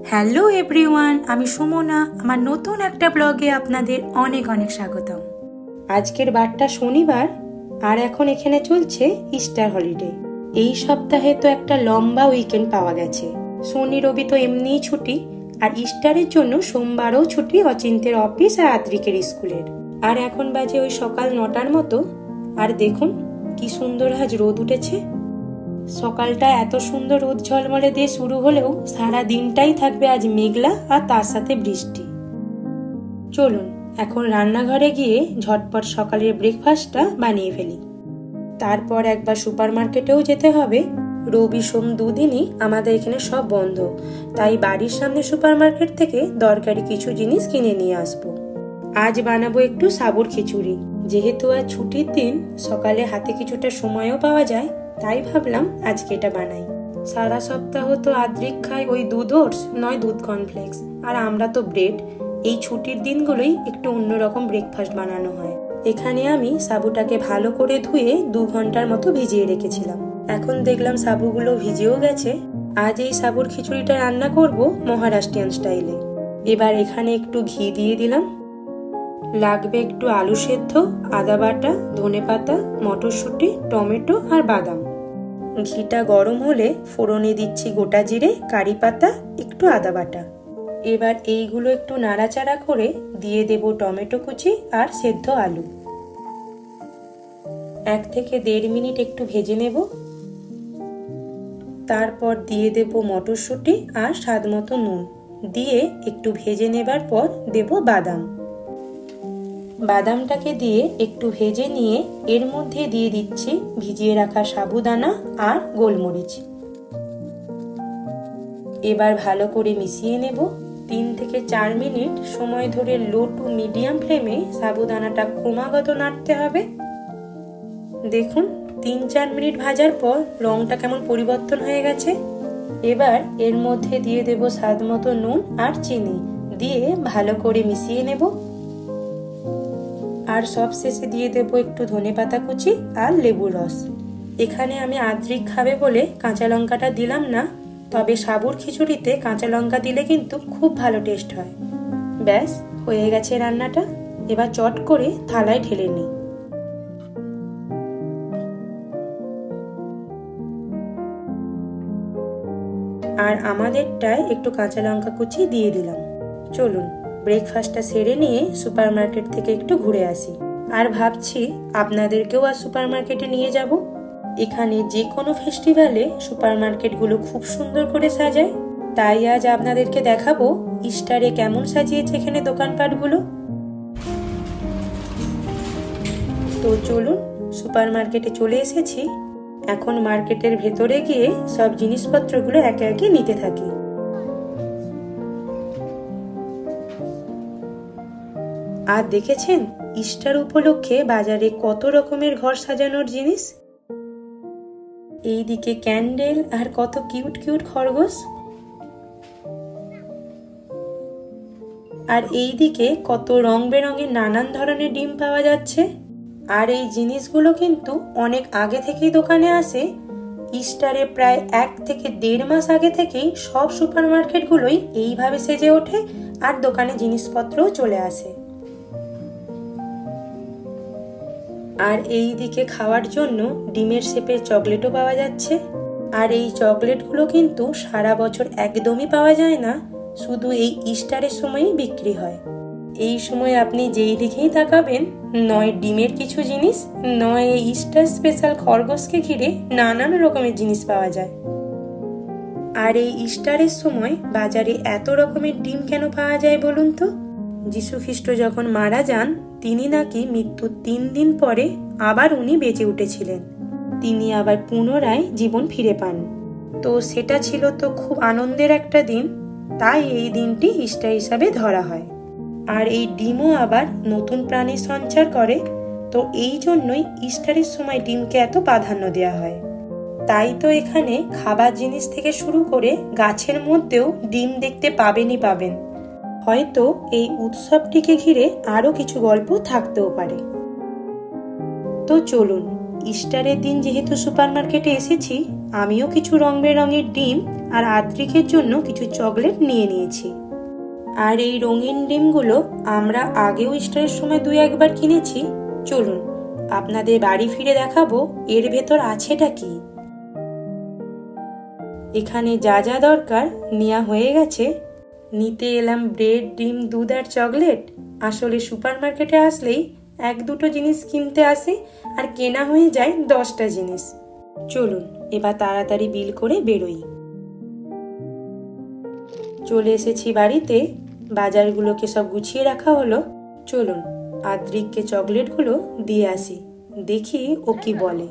Hello everyone, আমি সুমনা। আমার নতুন একটা ব্লগে আপনাদের অনেক অনেক স্বাগতম। আজকের বারটা শনিবার, আর এখন এখানে চলছে ইস্টার হলিডে। এই সপ্তাহে তো একটা লম্বা উইকেন্ড পাওয়া গেছে। শনি রবি তো এমনিই ছুটি, আর ইস্টারের জন্য সোমবারও ছুটি অচিন্তের অফিস আর আদ্রিকের স্কুলের। আর এখন বাজে ওই সকাল 9টার মতো। আর দেখুন কি সুন্দর আজ রোদ উঠেছে। সকালটা এত সুন্দর রোদ ঝলমলে দিয়ে শুরু হলেও সারা দিনটাই থাকবে আজ মেঘলা আর তার সাথে বৃষ্টি। চলুন এখন রান্নাঘরে গিয়ে ঝটপট সকালের ব্রেকফাস্টটা বানিয়ে ফেলি। তারপর একবার সুপার মার্কেটেও যেতে হবে। রবি সোম দুদিনই আমাদের এখানে সব বন্ধ, তাই বাড়ির সামনে সুপার মার্কেট থেকে দরকারি কিছু জিনিস কিনে নিয়ে আসবো। আজ বানাবো একটু সাবুর খিচুড়ি। যেহেতু আজ ছুটির দিন, সকালে হাতে কিছুটা সময়ও পাওয়া যায়, তাই ভাবলাম আজকে এটা বানাই। সারা সপ্তাহ তো আদ্রিক খায় ওই দুধ ওটস নয় দুধ কর্নফ্লেক্স, আর আমরা তো ব্রেড। এই ছুটির দিনগুলোই একটু অন্যরকম ব্রেকফাস্ট বানানো হয়। এখানে আমি সাবুটাকে ভালো করে ধুয়ে 2 ঘন্টার মতো ভিজিয়ে রেখেছিলাম। এখন দেখলাম সাবুগুলো ভিজেও গেছে। আজ এই সাবুর খিচুড়িটা রান্না করব মহারাষ্ট্রিয়ান স্টাইলে। এবার এখানে একটু ঘি দিয়ে দিলাম। লাগবে একটু আলু সেদ্ধ, আদা বাটা, ধনেপাতা, মটরশুঁটি, টমেটো আর বাদাম। ঘিটা গরম হলে ফোড়নে দিচ্ছি গোটা জিরে, কারি পাতা, একটু আদা বাটা। এবার এইগুলো একটু নাড়াচাড়া করে দিয়ে দেব টমেটো কুচি আর সেদ্ধ আলু। 1 থেকে 1.5 মিনিট একটু ভেজে নেব। তারপর দিয়ে দেব মটরশুঁটি আর স্বাদ মতো নুন দিয়ে একটু ভেজে নেবার পর দেব বাদাম। বাদামটাকে দিয়ে একটু ভেজে নিয়ে এর মধ্যে দিয়ে দিচ্ছি ভিজিয়ে রাখা সাবুদানা আর গোলমরিচ। এবার ভালো করে মিশিয়ে নেব। 3 থেকে 4 মিনিট সময় ধরে লো টু মিডিয়াম ফ্লেমে সাবুদানাটা ক্রমাগত নাড়তে হবে। দেখুন 3-4 মিনিট ভাজার পর রংটা কেমন পরিবর্তন হয়ে গেছে। এবার এর মধ্যে দিয়ে দেব স্বাদ মতো নুন আর চিনি দিয়ে ভালো করে মিশিয়ে নেব। আর সব শেষে দিয়ে দেব একটু ধনেপাতা কুচি আর লেবুর রস। এখানে আমি আদ্রিক খাবে বলে কাঁচা লঙ্কাটা দিলাম না, তবে সাবুর খিচুড়িতে কাঁচা লঙ্কা দিলে কিন্তু খুব ভালো টেস্ট হয়। ব্যাস হয়ে গেছে রান্নাটা। এবার চট করে থালায় ঢেলে নিই। আর আমাদেরটায় একটু কাঁচা লঙ্কা কুচি দিয়ে দিলাম। চলুন ব্রেকফাস্টটা সেরে নিয়ে সুপার মার্কেট থেকে একটু ঘুরে আসি। আর ভাবছি আপনাদেরকেও আজ সুপার মার্কেটে নিয়ে যাব। এখানে যে কোনো ফেস্টিভ্যালে সুপার মার্কেটগুলো খুব সুন্দর করে সাজায়, তাই আজ আপনাদেরকে দেখাবো ইস্টারে কেমন সাজিয়েছে এখানে দোকানপাটগুলো। তো চলুন সুপার মার্কেটে চলে এসেছি। এখন মার্কেটের ভেতরে গিয়ে সব জিনিসপত্রগুলো একে একে নিতে থাকি। আর দেখেছেন ইস্টার উপলক্ষে বাজারে কত রকমের ঘর সাজানোর জিনিস। এইদিকে ক্যান্ডেল আর কত কিউট কিউট খরগোশ। আর এইদিকে কত রং বেরঙের নানান ধরনের ডিম পাওয়া যাচ্ছে। আর এই জিনিসগুলো কিন্তু অনেক আগে থেকেই দোকানে আসে। ইস্টারে প্রায় 1 থেকে 1.5 মাস আগে থেকেই সব সুপার মার্কেটগুলোই এইভাবে সেজে ওঠে আর দোকানে জিনিসপত্রও চলে আসে। আর এই দিকে খাওয়ার জন্য ডিমের শেপের চকলেটও পাওয়া যাচ্ছে। আর এই চকলেটগুলো কিন্তু সারা বছর একদমই পাওয়া যায় না, শুধু এই ইস্টারের সময়ই বিক্রি হয়। এই সময় আপনি যেই দিকেই তাকাবেন, নয় ডিমের কিছু জিনিস, নয় এই ইস্টার স্পেশাল খরগোশকে ঘিরে নানান রকমের জিনিস পাওয়া যায়। আর এই ইস্টারের সময় বাজারে এত রকমের ডিম কেন পাওয়া যায় বলুন তো? যিশু খ্রিস্ট যখন মারা যান, তিনি নাকি মৃত্যুর 3 দিন পরে আবার উনি বেঁচে উঠেছিলেন। তিনি আবার পুনরায় জীবন ফিরে পান। তো সেটা ছিল তো খুব আনন্দের একটা দিন, তাই এই দিনটি ইস্টার হিসাবে ধরা হয়। আর এই ডিমও আবার নতুন প্রাণের সঞ্চার করে, তো এই জন্যই ইস্টারের সময় ডিমকে এত প্রাধান্য দেওয়া হয়। তাই তো এখানে খাবার জিনিস থেকে শুরু করে গাছের মধ্যেও ডিম দেখতে পাবেনই পাবেন। হয়তো এই উৎসবটিকে ঘিরে আরো কিছু গল্প থাকতেও পারে। তো চলুন ইস্টারের দিন যেহেতু সুপারমার্কেটে এসেছি, আমিও কিছু রং বেরঙের ডিম আর আদ্রিকের জন্য কিছু চকলেট নিয়ে নিয়েছি। আর এই রঙিন ডিমগুলো আমরা আগেও ইস্টারের সময় 2-1বার কিনেছি। চলুন আপনাদের বাড়ি ফিরে দেখাবো এর ভেতর আছেটা কি। এখানে যা যা দরকার নেওয়া হয়ে গেছে। নিতে এলাম ব্রেড, ডিম, দুধ আর চকলেট। আসলে সুপারমার্কেটে আসলেই 1-2টো জিনিস কিনতে আসে আর কেনা হয়ে যায় 10টা জিনিস। চলুন এবার তাড়াতাড়ি বিল করে বেরোই। চলে এসেছি বাড়িতে, বাজারগুলোকে সব গুছিয়ে রাখা হলো। চলুন আদ্রিককে চকলেটগুলো দিয়ে আসি, দেখি ও কি বলে।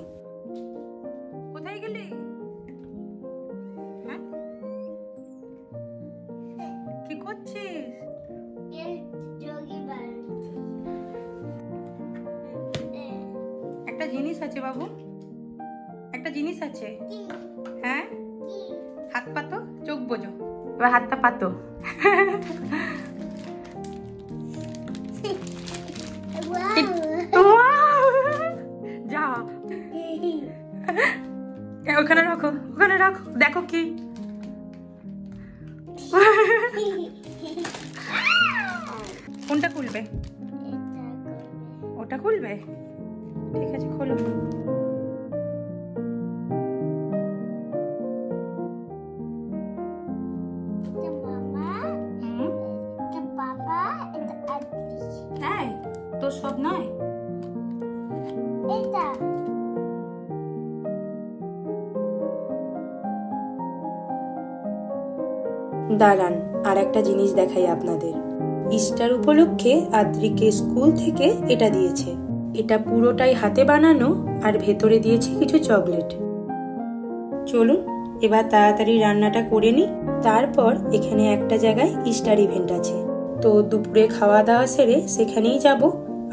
কোথায় গেলে? কি করছিস? একটা জিনিস আছে বাবু, একটা জিনিস আছে। হ্যাঁ, হাত পাতো, চোখ বোঝো। এবার হাতটা পাতো। যা ওখানে রাখো, ওখানে রাখো, দেখো কি। কোনটা খুলবে? ওটা খুলবে? ঠিক আছে, খোলো। তো সব নয়, এটা দাঁড়ান আর একটা জিনিস দেখাই আপনাদের। ইস্টার উপলক্ষে আদ্রিকে স্কুল থেকে এটা দিয়েছে। এটা পুরোটাই হাতে বানানো আর ভেতরে দিয়েছে কিছু চকলেট। চলুন এবার তাড়াতাড়ি রান্নাটা করে নিই। তারপর এখানে একটা জায়গায় ইস্টার ইভেন্ট আছে, তো দুপুরে খাওয়া দাওয়া সেরে সেখানেই যাব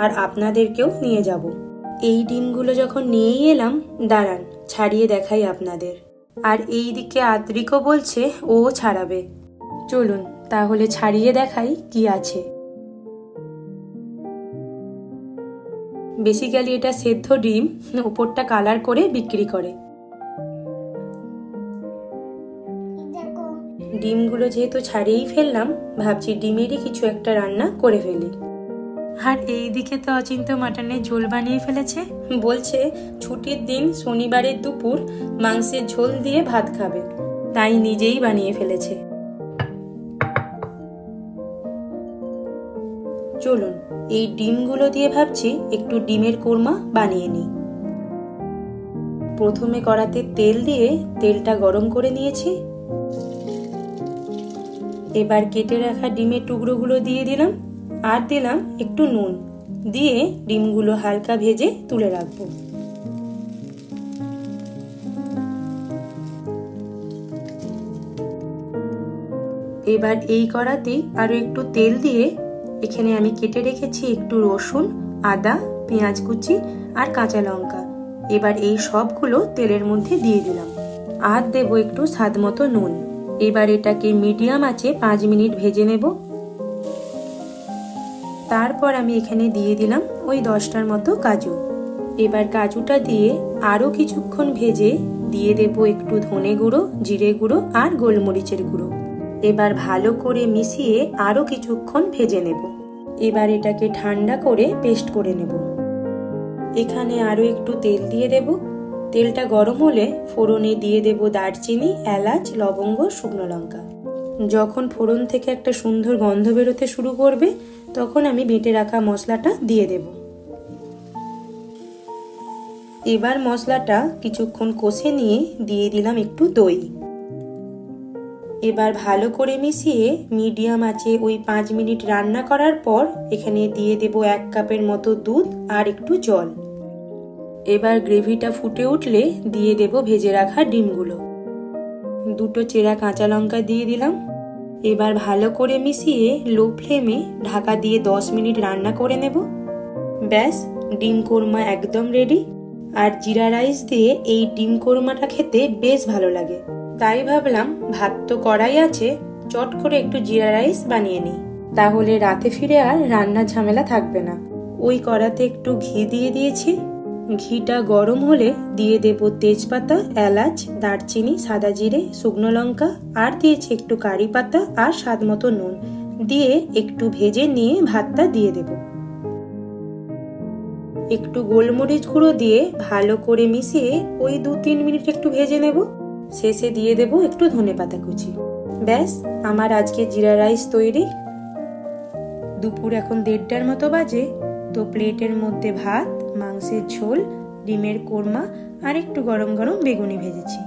আর আপনাদেরকেও নিয়ে যাব। এই ডিমগুলো যখন নিয়েই এলাম, দাঁড়ান ছাড়িয়ে দেখাই আপনাদের। আর এই দিকে আদ্রিকও বলছে ও ছাড়াবে। চলুন তাহলে ছাড়িয়ে দেখাই কি আছে। বেসিক্যালি এটা সেদ্ধ ডিম, উপরটা কালার করে বিক্রি করে। ডিমগুলো যেহেতু ছাড়িয়েই ফেললাম, ভাবছি ডিমেরই কিছু একটা রান্না করে ফেলি। আর এইদিকে তো অচিন্ত মাটনের ঝোল বানিয়ে ফেলেছে। বলছে ছুটির দিন শনিবারের দুপুর মাংসের ঝোল দিয়ে ভাত খাবে, তাই নিজেই বানিয়ে ফেলেছে। চলুন এই ডিমগুলো দিয়ে ভাবছি একটু ডিমের কোরমা বানিয়ে নিই। প্রথমে কড়াতে তেল দিয়ে তেলটা গরম করে নিয়েছি। এবার কেটে রাখা ডিমের টুকরোগুলো দিয়ে দিলাম আর দিলাম একটু নুন দিয়ে ডিমগুলো হালকা ভেজে তুলে রাখবো। এবার এই কড়াতেই আরো একটু তেল দিয়ে এখানে আমি কেটে রেখেছি একটু রসুন, আদা, পেঁয়াজ কুচি আর কাঁচা লঙ্কা। এবার এই সবগুলো তেলের মধ্যে দিয়ে দিলাম আর দেব একটু স্বাদ মতো নুন। এবার এটাকে মিডিয়াম আঁচে 5 মিনিট ভেজে নেব। তারপর আমি এখানে দিয়ে দিলাম ওই 10টার মতো কাজু। এবার কাজুটা দিয়ে আরো কিছুক্ষণ ভেজে দিয়ে দেব একটু ধনে গুঁড়ো, জিরে গুঁড়ো আর গোলমরিচের গুঁড়ো। এবার ভালো করে মিশিয়ে আরো কিছুক্ষণ ভেজে নেব। এবার এটাকে ঠান্ডা করে পেস্ট করে নেব। এখানে আরো একটু তেল দিয়ে দেব। তেলটা গরম হলে ফোড়নে দিয়ে দেব দারচিনি, এলাচ, লবঙ্গ, শুকনো লঙ্কা। যখন ফোড়ন থেকে একটা সুন্দর গন্ধ বেরোতে শুরু করবে, তখন আমি বেটে রাখা মশলাটা দিয়ে দেব। এবার মশলাটা কিছুক্ষণ কষে নিয়ে দিয়ে দিলাম একটু দই। এবার ভালো করে মিশিয়ে মিডিয়াম আঁচে ওই 5 মিনিট রান্না করার পর এখানে দিয়ে দেব 1 কাপের মতো দুধ আর একটু জল। এবার গ্রেভিটা ফুটে উঠলে দিয়ে দেব ভেজে রাখা ডিমগুলো। 2টো চেরা কাঁচা লঙ্কা দিয়ে দিলাম। এবার ভালো করে মিশিয়ে লো ফ্লেমে ঢাকা দিয়ে 10 মিনিট রান্না করে নেব। ব্যাস, ডিম কোরমা একদম রেডি। আর জিরা রাইস দিয়ে এই ডিম কোরমাটা খেতে বেশ ভালো লাগে, তাই ভাবলাম ভাত তো কড়াই আছে, চট করে একটু জিরা রাইস বানিয়ে নিই, তাহলে রাতে ফিরে আর রান্নার ঝামেলা থাকবে না। ওই কড়াতে একটু ঘি দিয়ে দিয়েছি, ঘিটা গরম হলে দিয়ে দেব তেজপাতা, এলাচ, দারচিনি, সাদা জিরে, শুকনো লঙ্কা আর দিয়েছি একটু কারি পাতা আর স্বাদ মতো নুন দিয়ে একটু ভেজে নিয়ে ভাতটা দিয়ে দেব। একটু গোলমরিচ গুঁড়ো দিয়ে ভালো করে মিশিয়ে ওই 2-3 মিনিট একটু ভেজে নেব। শেষে দিয়ে দেব একটু ধনেপাতা কুচি। ব্যাস, আমার আজকে জিরা রাইস তৈরি। দুপুর এখন 1:30টার মতো বাজে। তো প্লেটের মধ্যে ভাত, মাংসের ঝোল, ডিমের কোরমা আর একটু গরম গরম বেগুনি ভেজেছি।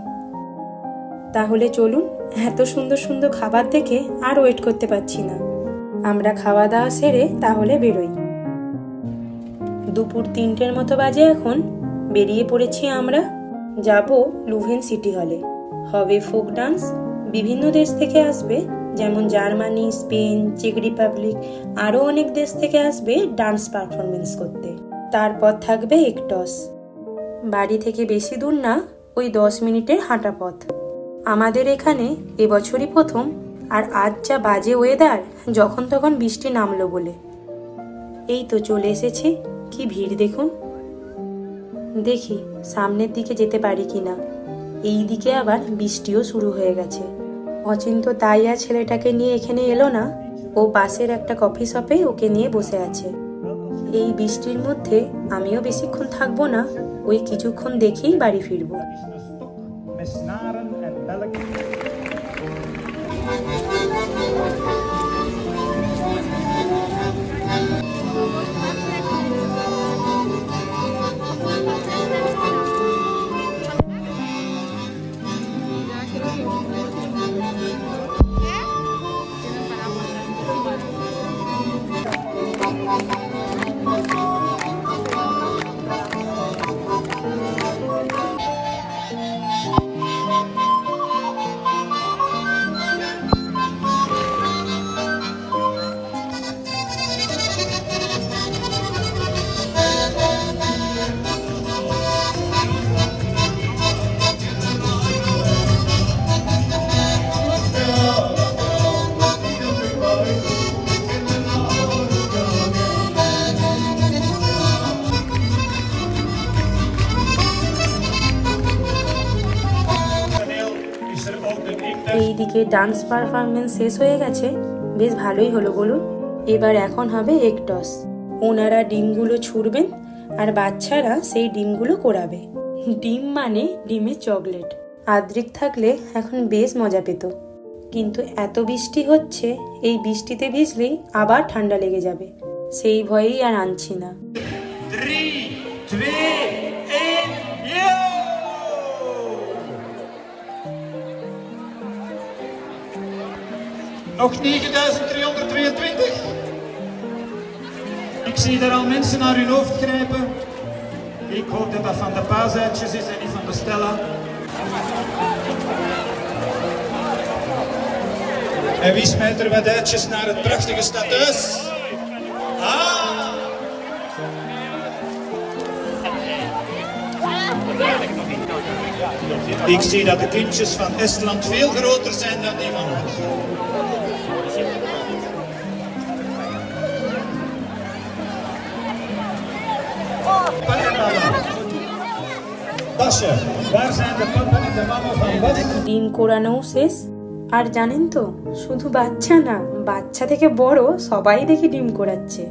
তাহলে চলুন, এত সুন্দর সুন্দর খাবার দেখে আর ওয়েট করতে পারছি না। আমরা খাওয়া দাওয়া সেরে তাহলে বেরোই। দুপুর 3টের মতো বাজে এখন। বেরিয়ে পড়েছি আমরা। যাব লুভেন সিটি হলে। হবে ফোক ডান্স। বিভিন্ন দেশ থেকে আসবে, যেমন জার্মানি, স্পেন, চেক রিপাবলিক, আরও অনেক দেশ থেকে আসবে ডান্স পারফরমেন্স করতে। তারপর থাকবে একটস। বাড়ি থেকে বেশি দূর না, ওই 10 মিনিটের হাঁটা পথ। আমাদের এখানে এবছরই প্রথম, আর আজ যা বাজে ওয়েদার, যখন তখন বৃষ্টি নামলো বলে। এই তো চলে এসেছি। কি ভিড় দেখুন। দেখি সামনের দিকে যেতে পারি কিনা। এই দিকে আবার বৃষ্টিও শুরু হয়ে গেছে। অচিন্ত তাই আর ছেলেটাকে নিয়ে এখানে এলো না। ও পাশের একটা কফি শপে ওকে নিয়ে বসে আছে। এই বৃষ্টির মধ্যে আমিও বেশিক্ষণ থাকবো না, ওই কিছুক্ষণ দেখেই বাড়ি ফিরবো। এইদিকে ডান্স পারফরমেন্স শেষ হয়ে গেছে। বেশ ভালোই হলো বলুন। এবার এখন হবে একটস। ওনারা ডিমগুলো ছুঁড়বেন আর বাচ্চারা সেই ডিমগুলো কোড়াবে। ডিম মানে ডিমের চকলেট। আদ্রিক থাকলে এখন বেশ মজা পেত, কিন্তু এত বৃষ্টি হচ্ছে, এই বৃষ্টিতে ভিজলেই আবার ঠান্ডা লেগে যাবে। সেই ভয়েই আর আনছি না। 3, 2, 1, yo! Nog 9322. Ik zie daar al mensen naar hun hoofd grijpen. Ik hoop dat dat van de paaseitjes is en niet van de Stella. En wie smijt er wat uitjes naar het prachtige stadhuis? Ah! Ik zie dat de kindjes van Estland veel groter zijn dan die van ons. Basje, waar zijn de papa en de mama van Bas? ডিম কোরানো শেষ। আর জানেন তো, শুধু বাচ্চা না, বাচ্চা থেকে বড় সবাই দেখি ডিম কোরাচ্ছে।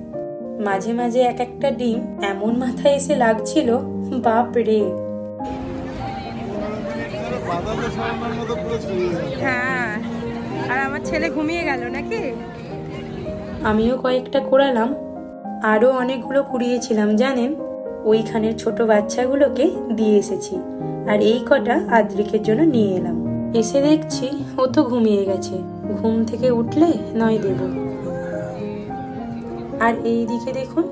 মাঝে মাঝে এক একটা ডিম এমন মাথায় এসে লাগছিল, বাপ রে। হ্যাঁ, আর আমার ছেলে ঘুমিয়ে গেল নাকি? আমিও কয়েকটা কোরালাম। আরও অনেকগুলো কুড়িয়েছিলাম জানেন। ওইখানের ছোট বাচ্চাগুলোকে দিয়ে এসেছি, আর এই কটা আদ্রিকের জন্য নিয়ে এলাম। এসে দেখছি ও তো ঘুমিয়ে গেছে। ঘুম থেকে উঠলে নয় দেব। আর এই দিকে দেখুন,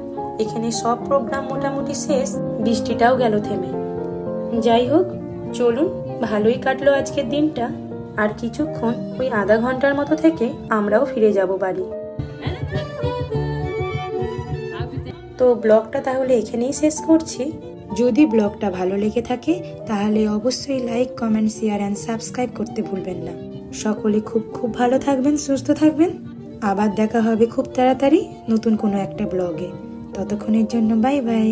এখানে সব প্রোগ্রাম মোটামুটি শেষ। বৃষ্টিটাও গেল থেমে। যাই হোক, চলুন, ভালোই কাটলো আজকের দিনটা। আর কিছুক্ষণ, ওই আধা ঘন্টার মতো থেকে আমরাও ফিরে যাব বাড়ি। তো ব্লগটা তাহলে এখানেই শেষ করছি। যদি ব্লগটা ভালো লেগে থাকে তাহলে অবশ্যই like, comment, share and subscribe করতে ভুলবেন না। সকলে খুব খুব ভালো থাকবেন, সুস্থ থাকবেন। আবার দেখা হবে খুব তাড়াতাড়ি নতুন কোনো একটা ব্লগে। ততক্ষণের জন্য বাই বাই।